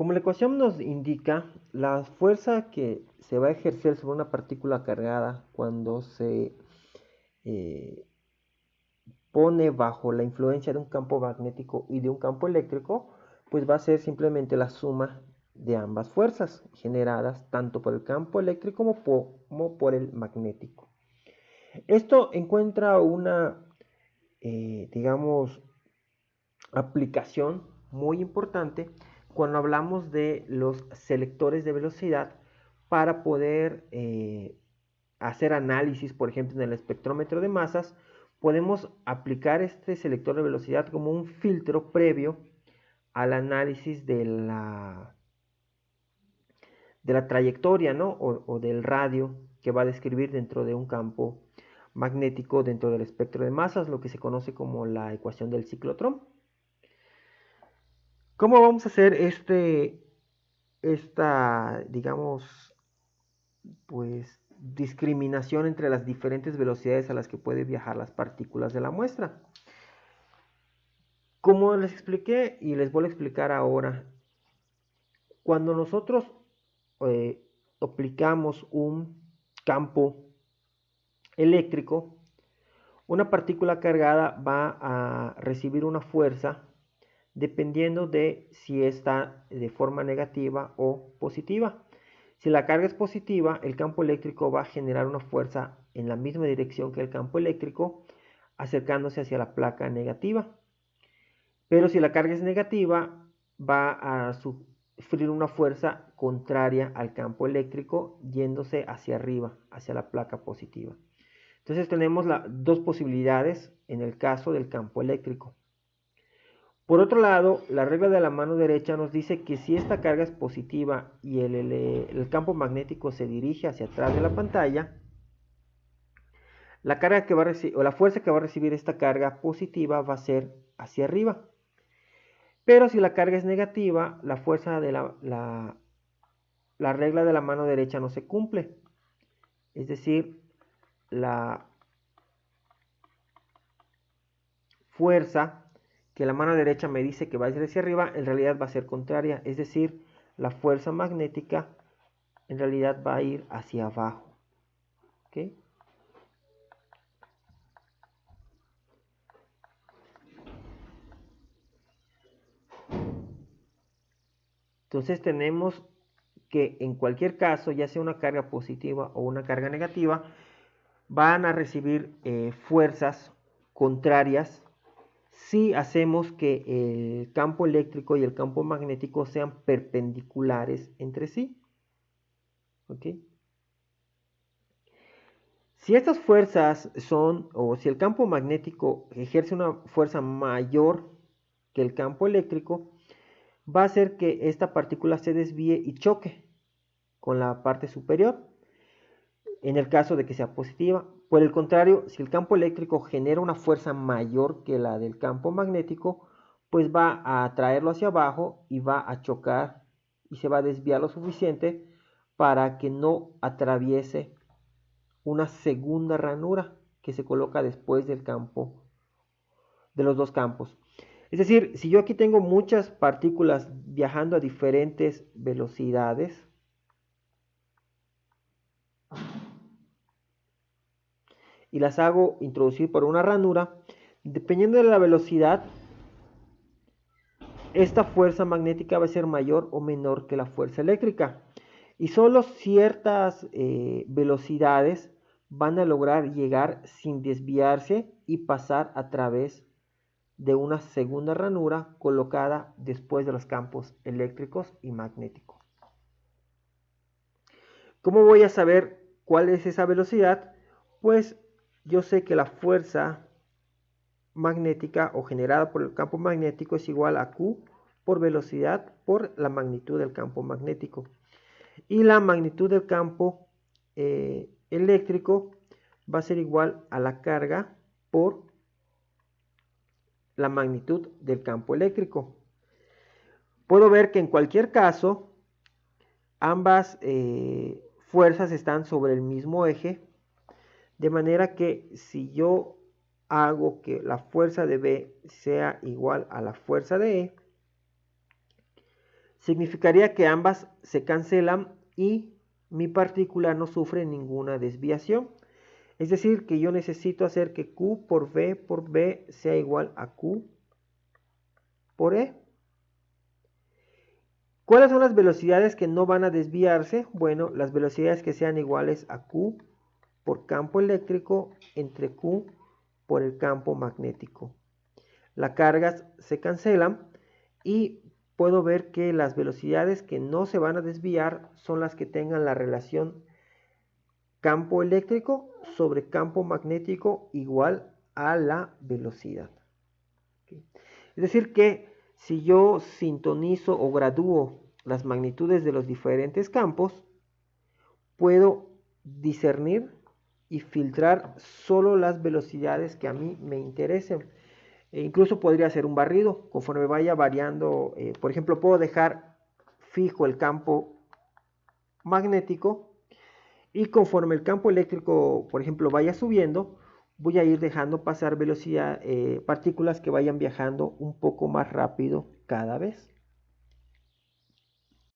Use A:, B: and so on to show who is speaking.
A: Como la ecuación nos indica, la fuerza que se va a ejercer sobre una partícula cargada cuando se eh, pone bajo la influencia de un campo magnético y de un campo eléctrico, pues va a ser simplemente la suma de ambas fuerzas generadas tanto por el campo eléctrico como por el magnético. Esto encuentra una, digamos, aplicación muy importante cuando hablamos de los selectores de velocidad para poder hacer análisis, por ejemplo, en el espectrómetro de masas. Podemos aplicar este selector de velocidad como un filtro previo al análisis de la trayectoria, ¿no? O del radio que va a describir dentro de un campo magnético dentro del espectro de masas, lo que se conoce como la ecuación del ciclotrón. ¿Cómo vamos a hacer esta, digamos, pues, discriminación entre las diferentes velocidades a las que pueden viajar las partículas de la muestra? Como les expliqué y les voy a explicar ahora, cuando nosotros eh, aplicamos un campo eléctrico, una partícula cargada va a recibir una fuerza dependiendo de si está de forma negativa o positiva. Si la carga es positiva, el campo eléctrico va a generar una fuerza en la misma dirección que el campo eléctrico, acercándose hacia la placa negativa. Pero si la carga es negativa, va a sufrir una fuerza contraria al campo eléctrico, yéndose hacia arriba, hacia la placa positiva. Entonces tenemos dos posibilidades en el caso del campo eléctrico. Por otro lado, la regla de la mano derecha nos dice que si esta carga es positiva y el campo magnético se dirige hacia atrás de la pantalla, la carga que va a recibir, o la fuerza que va a recibir esta carga positiva va a ser hacia arriba. Pero si la carga es negativa, la fuerza de la regla de la mano derecha no se cumple. Es decir, la fuerza que la mano derecha me dice que va a ir hacia arriba, en realidad va a ser contraria, es decir, la fuerza magnética en realidad va a ir hacia abajo. ¿Okay? Entonces tenemos que en cualquier caso, ya sea una carga positiva o una carga negativa, van a recibir fuerzas contrarias si hacemos que el campo eléctrico y el campo magnético sean perpendiculares entre sí. ¿Ok? Si estas fuerzas son, o si el campo magnético ejerce una fuerza mayor que el campo eléctrico, va a hacer que esta partícula se desvíe y choque con la parte superior, en el caso de que sea positiva. Por el contrario, si el campo eléctrico genera una fuerza mayor que la del campo magnético, pues va a traerlo hacia abajo y va a chocar y se va a desviar lo suficiente para que no atraviese una segunda ranura que se coloca después del campo, de los dos campos. Es decir, si yo aquí tengo muchas partículas viajando a diferentes velocidades, y las hago introducir por una ranura, dependiendo de la velocidad, esta fuerza magnética va a ser mayor o menor que la fuerza eléctrica. Y solo ciertas velocidades van a lograr llegar sin desviarse y pasar a través de una segunda ranura colocada después de los campos eléctricos y magnéticos. ¿Cómo voy a saber cuál es esa velocidad? Pues yo sé que la fuerza magnética o generada por el campo magnético es igual a Q por velocidad por la magnitud del campo magnético. Y la magnitud del campo eléctrico va a ser igual a la carga por la magnitud del campo eléctrico. Puedo ver que en cualquier caso ambas fuerzas están sobre el mismo eje, de manera que si yo hago que la fuerza de B sea igual a la fuerza de E, significaría que ambas se cancelan y mi partícula no sufre ninguna desviación. Es decir, que yo necesito hacer que Q por B sea igual a Q por E. ¿Cuáles son las velocidades que no van a desviarse? Bueno, las velocidades que sean iguales a Q por campo eléctrico entre Q por el campo magnético. Las cargas se cancelan y puedo ver que las velocidades que no se van a desviar son las que tengan la relación campo eléctrico sobre campo magnético igual a la velocidad. Es decir que si yo sintonizo o gradúo las magnitudes de los diferentes campos, puedo discernir y filtrar solo las velocidades que a mí me interesen. E incluso podría hacer un barrido conforme vaya variando. Por ejemplo, puedo dejar fijo el campo magnético y conforme el campo eléctrico, por ejemplo, vaya subiendo, voy a ir dejando pasar partículas que vayan viajando un poco más rápido cada vez.